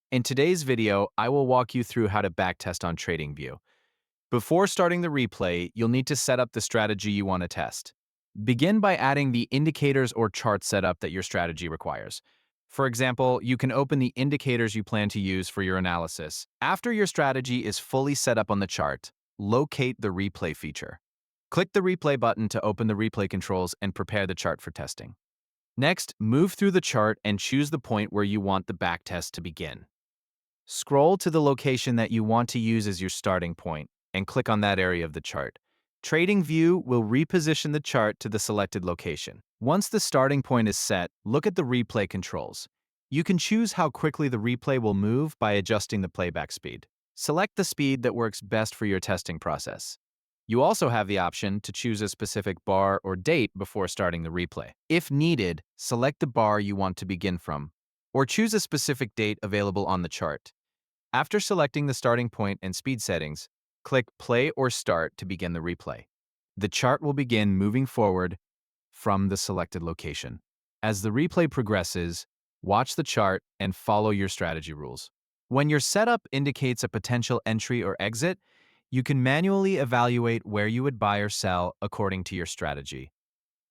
In today's video, I will walk you through how to backtest on TradingView. Before starting the replay, you'll need to set up the strategy you want to test. Begin by adding the indicators or chart setup that your strategy requires. For example, you can open the indicators you plan to use for your analysis. After your strategy is fully set up on the chart, locate the replay feature. Click the replay button to open the replay controls and prepare the chart for testing. Next, move through the chart and choose the point where you want the backtest to begin. Scroll to the location that you want to use as your starting point and click on that area of the chart. TradingView will reposition the chart to the selected location. Once the starting point is set, look at the replay controls. You can choose how quickly the replay will move by adjusting the playback speed. Select the speed that works best for your testing process. You also have the option to choose a specific bar or date before starting the replay. If needed, select the bar you want to begin from, or choose a specific date available on the chart. After selecting the starting point and speed settings, click Play or Start to begin the replay. The chart will begin moving forward from the selected location. As the replay progresses, watch the chart and follow your strategy rules. When your setup indicates a potential entry or exit, you can manually evaluate where you would buy or sell according to your strategy.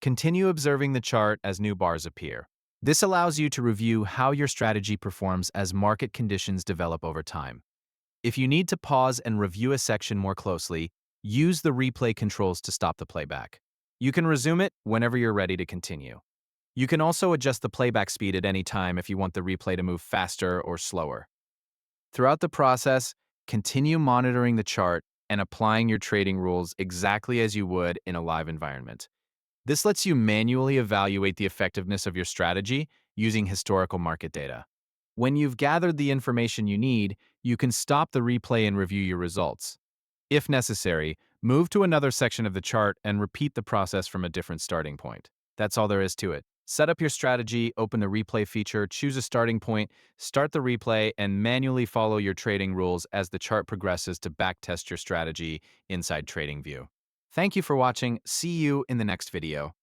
Continue observing the chart as new bars appear. This allows you to review how your strategy performs as market conditions develop over time. If you need to pause and review a section more closely, use the replay controls to stop the playback. You can resume it whenever you're ready to continue. You can also adjust the playback speed at any time if you want the replay to move faster or slower. Throughout the process, continue monitoring the chart and applying your trading rules exactly as you would in a live environment. This lets you manually evaluate the effectiveness of your strategy using historical market data. When you've gathered the information you need, you can stop the replay and review your results. If necessary, move to another section of the chart and repeat the process from a different starting point. That's all there is to it. Set up your strategy, open the replay feature, choose a starting point, start the replay, and manually follow your trading rules as the chart progresses to backtest your strategy inside TradingView. Thank you for watching. See you in the next video.